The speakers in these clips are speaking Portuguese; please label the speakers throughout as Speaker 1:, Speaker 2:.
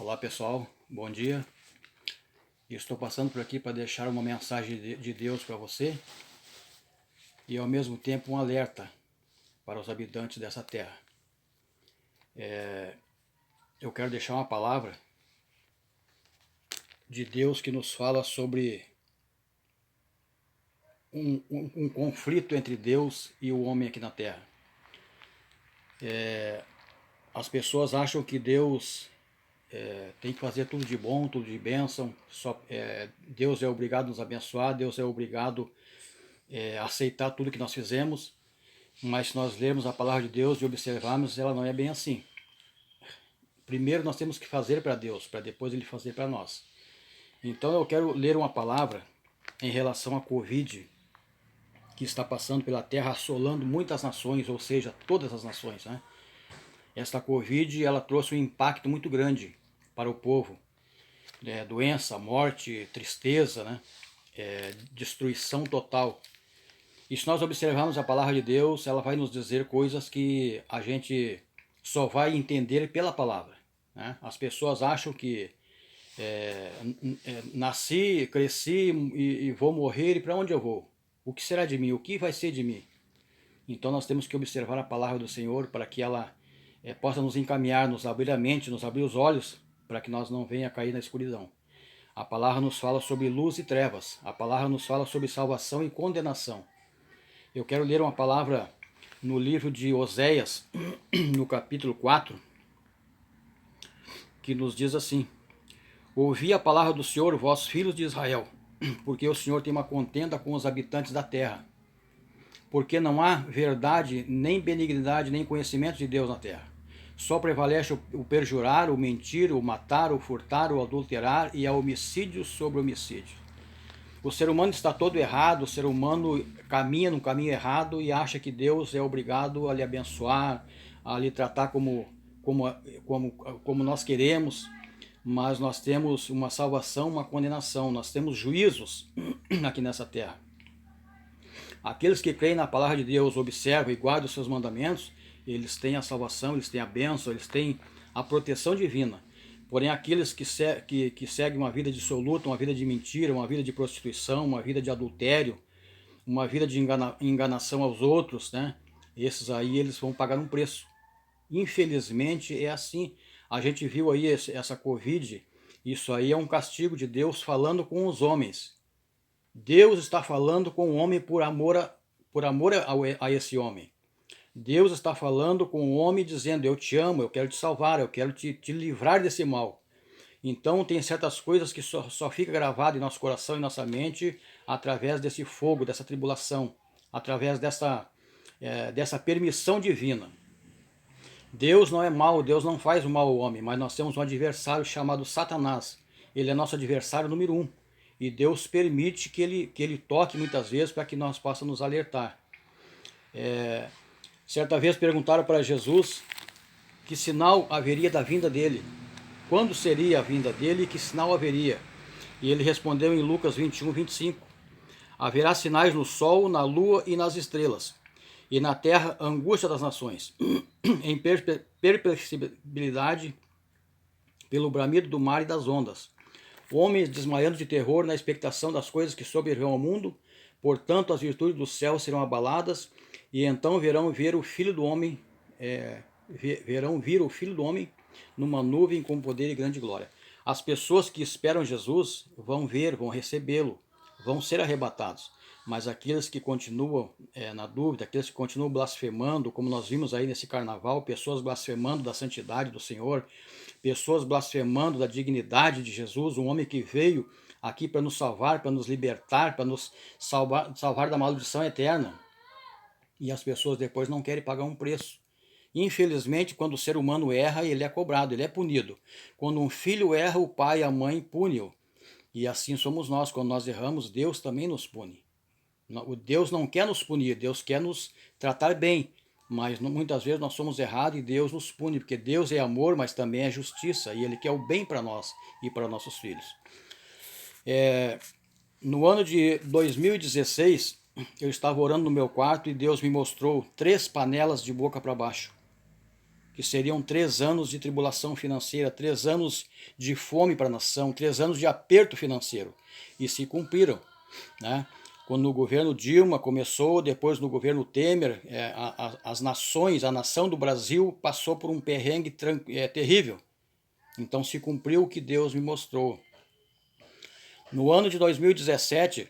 Speaker 1: Olá pessoal, bom dia. Estou passando por aqui para deixar uma mensagem de Deus para você e ao mesmo tempo um alerta para os habitantes dessa terra. Eu quero deixar uma palavra de Deus que nos fala sobre um conflito entre Deus e o homem aqui na terra. As pessoas acham que Deus tem que fazer tudo de bom, tudo de bênção, Deus é obrigado a nos abençoar, Deus é obrigado a aceitar tudo que nós fizemos. Mas se nós lermos a palavra de Deus e observarmos, ela não é bem assim. Primeiro nós temos que fazer para Deus, para depois Ele fazer para nós. Então eu quero ler uma palavra em relação à Covid, que está passando pela terra, assolando muitas nações, ou seja, todas as nações, né? Esta Covid, ela trouxe um impacto muito grande para o povo. Doença, morte, tristeza, né? Destruição total. E se nós observarmos a palavra de Deus, ela vai nos dizer coisas que a gente só vai entender pela palavra, né? As pessoas acham que nasci, cresci e vou morrer, e para onde eu vou? O que será de mim? O que vai ser de mim? Então nós temos que observar a palavra do Senhor para que ela possa nos encaminhar, nos abrir a mente, nos abrir os olhos, para que nós não venha a cair na escuridão. A palavra nos fala sobre luz e trevas. A palavra nos fala sobre salvação e condenação. Eu quero ler uma palavra no livro de Oséias, no capítulo 4, que nos diz assim: Ouvi a palavra do Senhor, vós filhos de Israel, porque o Senhor tem uma contenda com os habitantes da terra, porque não há verdade, nem benignidade, nem conhecimento de Deus na terra. Só prevalece o perjurar, o mentir, o matar, o furtar, o adulterar e há homicídio sobre homicídio. O ser humano está todo errado, o ser humano caminha no caminho errado e acha que Deus é obrigado a lhe abençoar, a lhe tratar como nós queremos, mas nós temos uma salvação, uma condenação, nós temos juízos aqui nessa terra. Aqueles que creem na palavra de Deus, observam e guardam os seus mandamentos, eles têm a salvação, eles têm a bênção, eles têm a proteção divina. Porém, aqueles que seguem uma vida dissoluta, uma vida de mentira, uma vida de prostituição, uma vida de adultério, uma vida de enganação aos outros, né? Esses aí, eles vão pagar um preço. Infelizmente, é assim. A gente viu aí essa Covid, isso aí é um castigo de Deus falando com os homens. Deus está falando com o homem por amor a esse homem. Deus está falando com o homem dizendo: eu te amo, eu quero te salvar, eu quero te livrar desse mal. Então tem certas coisas que só fica gravado em nosso coração e nossa mente através desse fogo, dessa tribulação, através dessa permissão divina. Deus não é mau, Deus não faz o mal ao homem, mas nós temos um adversário chamado Satanás. Ele é nosso adversário número 1. E Deus permite que ele toque muitas vezes para que nós possamos nos alertar. Certa vez perguntaram para Jesus que sinal haveria da vinda dele. Quando seria a vinda dele e que sinal haveria? E ele respondeu em Lucas 21, 25. Haverá sinais no sol, na lua e nas estrelas. E na terra, angústia das nações. Em perplexibilidade pelo bramido do mar e das ondas. Homens desmaiando de terror na expectação das coisas que sobrevirão ao mundo. Portanto, as virtudes do céu serão abaladas, e então verão vir o Filho do Homem, numa nuvem com poder e grande glória. As pessoas que esperam Jesus vão ver, vão recebê-lo, vão ser arrebatados. Mas aqueles que continuam na dúvida, aqueles que continuam blasfemando, como nós vimos aí nesse carnaval, pessoas blasfemando da santidade do Senhor, pessoas blasfemando da dignidade de Jesus, um homem que veio aqui para nos salvar, para nos libertar, para nos salvar da maldição eterna. E as pessoas depois não querem pagar um preço. Infelizmente, quando o ser humano erra, ele é cobrado, ele é punido. Quando um filho erra, o pai e a mãe punem-o. E assim somos nós, quando nós erramos, Deus também nos pune. Deus não quer nos punir, Deus quer nos tratar bem. Mas muitas vezes nós somos errados e Deus nos pune, porque Deus é amor, mas também é justiça, e Ele quer o bem para nós e para nossos filhos. No ano de 2016, eu estava orando no meu quarto e Deus me mostrou 3 panelas de boca para baixo, que seriam 3 anos de tribulação financeira, 3 anos de fome para a nação, 3 anos de aperto financeiro. E se cumpriram, né? Quando o governo Dilma começou, depois no governo Temer, a nação do Brasil passou por um perrengue terrível. Então se cumpriu o que Deus me mostrou. No ano de 2017,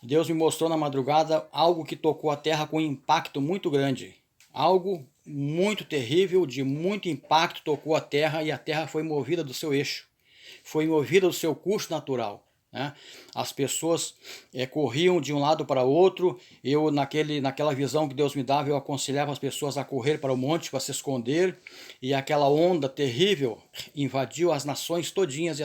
Speaker 1: Deus me mostrou na madrugada algo que tocou a terra com um impacto muito grande. Algo muito terrível, de muito impacto, tocou a terra e a terra foi movida do seu eixo. Foi movida do seu curso natural. Né? As pessoas corriam de um lado para outro. Eu, naquela visão que Deus me dava, eu aconselhava as pessoas a correr para o monte para se esconder, e aquela onda terrível invadiu as nações todinhas e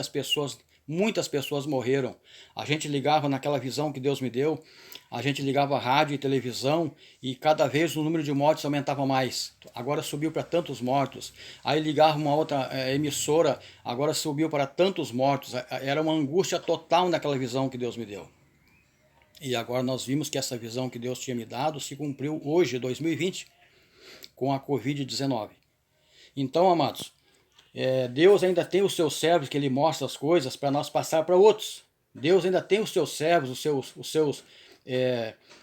Speaker 1: muitas pessoas morreram. A gente ligava naquela visão que Deus me deu, a gente ligava rádio e televisão e cada vez o número de mortes aumentava mais. Agora subiu para tantos mortos. Aí ligava uma outra emissora, agora subiu para tantos mortos. Era uma angústia total naquela visão que Deus me deu. E agora nós vimos que essa visão que Deus tinha me dado se cumpriu hoje, 2020, com a Covid-19. Então, amados, Deus ainda tem os seus servos que Ele mostra as coisas para nós passar para outros. Deus ainda tem os seus servos,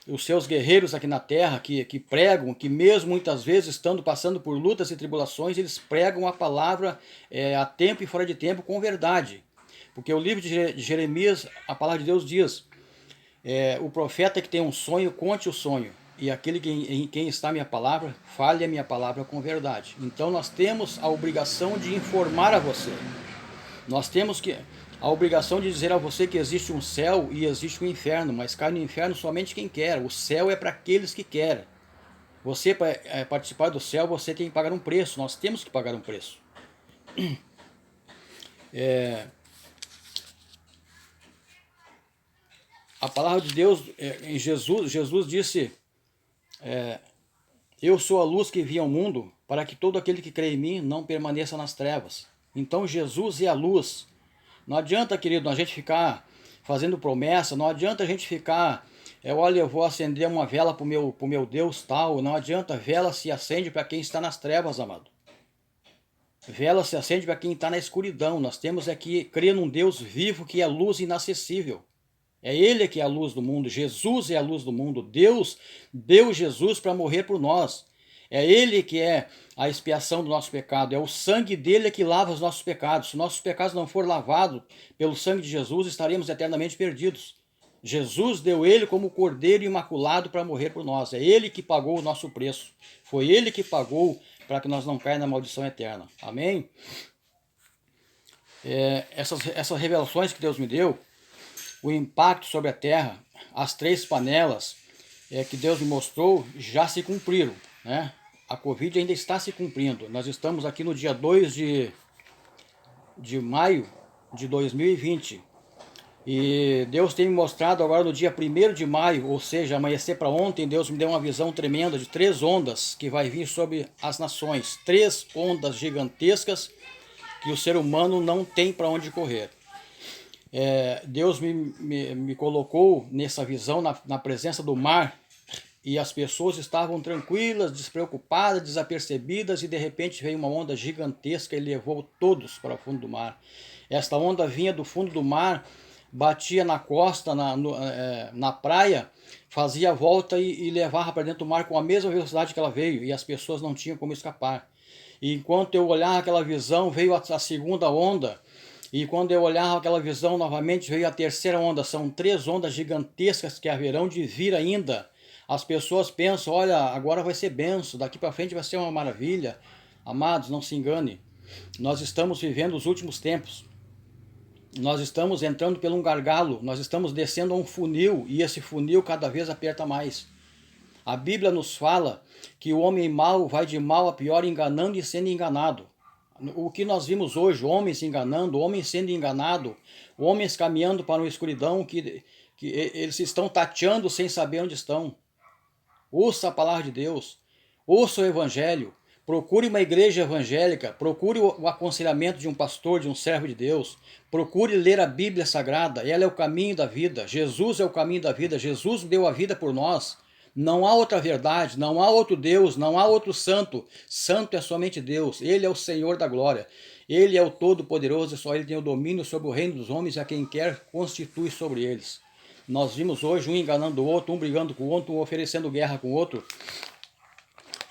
Speaker 1: os seus guerreiros aqui na terra que pregam, que mesmo muitas vezes passando por lutas e tribulações, eles pregam a palavra a tempo e fora de tempo com verdade. Porque o livro de Jeremias, a palavra de Deus diz, o profeta que tem um sonho, conte o sonho. E aquele em quem está a minha palavra, fale a minha palavra com verdade. Então nós temos a obrigação de informar a você. Nós temos a obrigação de dizer a você que existe um céu e existe um inferno, mas cai no inferno somente quem quer. O céu é para aqueles que querem. Você, para participar do céu, você tem que pagar um preço. Nós temos que pagar um preço. A palavra de Deus, em Jesus disse, eu sou a luz que vim ao mundo, para que todo aquele que crê em mim não permaneça nas trevas. Então Jesus é a luz. Não adianta, querido, a gente ficar fazendo promessa, não adianta a gente ficar, olha, eu vou acender uma vela para o meu Deus tal, não adianta, vela se acende para quem está nas trevas, amado. Vela se acende para quem está na escuridão. Nós temos que crer num Deus vivo que é luz inacessível. É Ele que é a luz do mundo, Jesus é a luz do mundo, Deus deu Jesus para morrer por nós. É Ele que é a expiação do nosso pecado, é o sangue dele que lava os nossos pecados. Se nossos pecados não forem lavados pelo sangue de Jesus, estaremos eternamente perdidos. Jesus deu Ele como cordeiro imaculado para morrer por nós, é Ele que pagou o nosso preço, foi Ele que pagou para que nós não caímos na maldição eterna. Amém? Essas revelações que Deus me deu, o impacto sobre a terra, as 3 panelas que Deus me mostrou já se cumpriram, né? A Covid ainda está se cumprindo. Nós estamos aqui no dia 2 de maio de 2020. E Deus tem me mostrado agora no dia 1º de maio, ou seja, amanhecer para ontem, Deus me deu uma visão tremenda de 3 ondas que vai vir sobre as nações. 3 ondas gigantescas que o ser humano não tem para onde correr. Deus me colocou nessa visão na presença do mar, e as pessoas estavam tranquilas, despreocupadas, desapercebidas, e de repente veio uma onda gigantesca e levou todos para o fundo do mar. Esta onda vinha do fundo do mar, batia na costa, na praia, fazia a volta e levava para dentro do mar com a mesma velocidade que ela veio, e as pessoas não tinham como escapar. E enquanto eu olhava aquela visão, veio a segunda onda. E quando eu olhava aquela visão novamente, veio a terceira onda. São 3 ondas gigantescas que haverão de vir ainda. As pessoas pensam, olha, agora vai ser benção, daqui para frente vai ser uma maravilha. Amados, não se engane. Nós estamos vivendo os últimos tempos. Nós estamos entrando por um gargalo, nós estamos descendo a um funil, e esse funil cada vez aperta mais. A Bíblia nos fala que o homem mau vai de mal a pior, enganando e sendo enganado. O que nós vimos hoje, homens se enganando, homens sendo enganados, homens caminhando para uma escuridão que eles estão tateando sem saber onde estão. Ouça a palavra de Deus, ouça o Evangelho, procure uma igreja evangélica, procure o aconselhamento de um pastor, de um servo de Deus, procure ler a Bíblia Sagrada, ela é o caminho da vida, Jesus é o caminho da vida, Jesus deu a vida por nós. Não há outra verdade, não há outro Deus, não há outro santo. Santo é somente Deus. Ele é o Senhor da glória. Ele é o Todo-Poderoso e só Ele tem o domínio sobre o reino dos homens e a quem quer constitui sobre eles. Nós vimos hoje um enganando o outro, um brigando com o outro, um oferecendo guerra com o outro.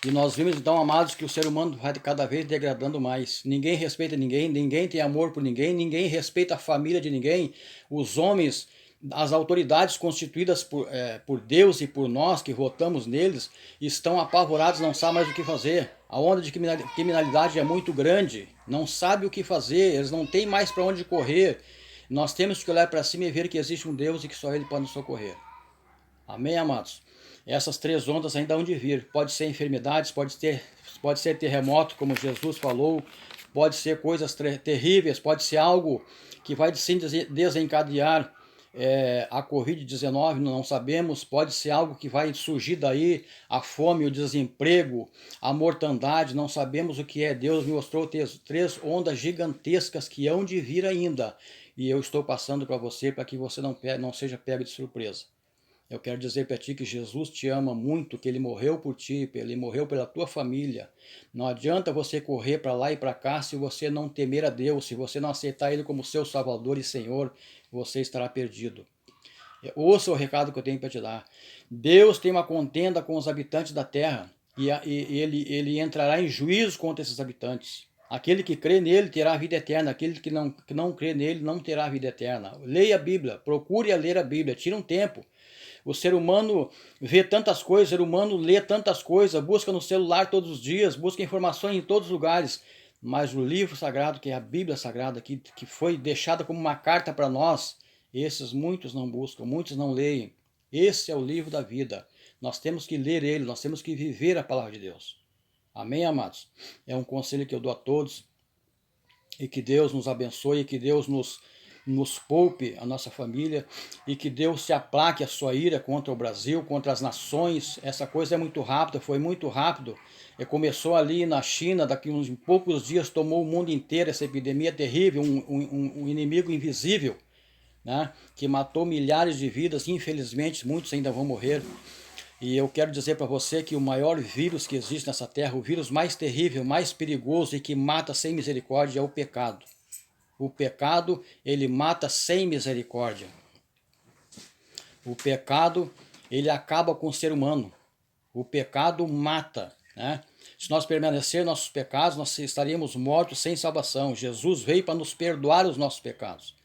Speaker 1: E nós vimos então, amados, que o ser humano vai cada vez degradando mais. Ninguém respeita ninguém, ninguém tem amor por ninguém, ninguém respeita a família de ninguém. Os homens, as autoridades constituídas por Deus e por nós que votamos neles, estão apavorados, não sabem mais o que fazer. A onda de criminalidade é muito grande, não sabe o que fazer, eles não têm mais para onde correr. Nós temos que olhar para cima e ver que existe um Deus e que só Ele pode nos socorrer. Amém, amados? Essas três ondas ainda hão de vir. Pode ser enfermidades, pode ser terremoto, como Jesus falou, pode ser coisas terríveis, pode ser algo que vai desencadear a Covid-19, não sabemos, pode ser algo que vai surgir daí, a fome, o desemprego, a mortandade, não sabemos o que é. Deus me mostrou três ondas gigantescas que hão de vir ainda, e eu estou passando para você, para que você não seja pego de surpresa. Eu quero dizer para ti que Jesus te ama muito, que Ele morreu por ti, Ele morreu pela tua família. Não adianta você correr para lá e para cá se você não temer a Deus, se você não aceitar Ele como seu Salvador e Senhor, você estará perdido. Ouça o recado que eu tenho para te dar. Deus tem uma contenda com os habitantes da terra e ele entrará em juízo contra esses habitantes. Aquele que crê nele terá a vida eterna, aquele que não crê nele não terá a vida eterna. Leia a Bíblia, procure ler a Bíblia, tira um tempo. O ser humano vê tantas coisas, o ser humano lê tantas coisas, busca no celular todos os dias, busca informações em todos os lugares. Mas o livro sagrado, que é a Bíblia Sagrada, que foi deixada como uma carta para nós, esses muitos não buscam, muitos não leem. Esse é o livro da vida. Nós temos que ler ele, nós temos que viver a palavra de Deus. Amém, amados? É um conselho que eu dou a todos. E que Deus nos abençoe, e que Deus nos poupe, a nossa família, e que Deus se aplaque a sua ira contra o Brasil, contra as nações. Essa coisa é muito rápida, foi muito rápido. Começou ali na China, daqui uns poucos dias tomou o mundo inteiro, essa epidemia terrível, um inimigo invisível, né, que matou milhares de vidas, infelizmente muitos ainda vão morrer. E eu quero dizer para você que o maior vírus que existe nessa terra, o vírus mais terrível, mais perigoso e que mata sem misericórdia é o pecado. O pecado, ele mata sem misericórdia. O pecado, ele acaba com o ser humano. O pecado mata, né? Se nós permanecer nossos pecados, nós estaríamos mortos sem salvação. Jesus veio para nos perdoar os nossos pecados.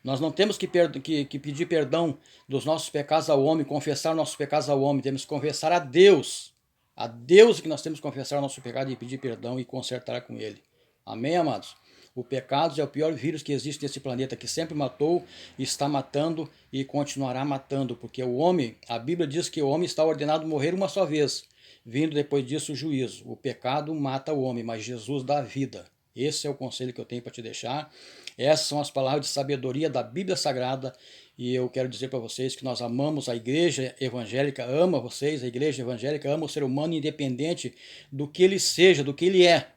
Speaker 1: Nós não temos que pedir perdão dos nossos pecados ao homem, confessar nossos pecados ao homem. Temos que confessar a Deus. A Deus que nós temos que confessar o nosso pecado e pedir perdão e consertar com Ele. Amém, amados? O pecado é o pior vírus que existe nesse planeta, que sempre matou, está matando e continuará matando. Porque o homem, a Bíblia diz que o homem está ordenado a morrer uma só vez, vindo depois disso o juízo. O pecado mata o homem, mas Jesus dá vida. Esse é o conselho que eu tenho para te deixar. Essas são as palavras de sabedoria da Bíblia Sagrada. E eu quero dizer para vocês que nós amamos a igreja evangélica, ama vocês, a igreja evangélica ama o ser humano independente do que ele seja, do que ele é.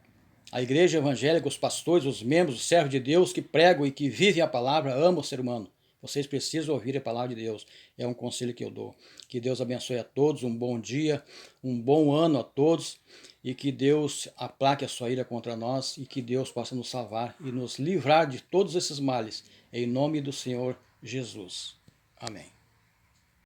Speaker 1: A igreja evangélica, os pastores, os membros, os servos de Deus que pregam e que vivem a palavra, amam o ser humano. Vocês precisam ouvir a palavra de Deus. É um conselho que eu dou. Que Deus abençoe a todos, um bom dia, um bom ano a todos, e que Deus aplaque a sua ira contra nós, e que Deus possa nos salvar e nos livrar de todos esses males, em nome do Senhor Jesus. Amém.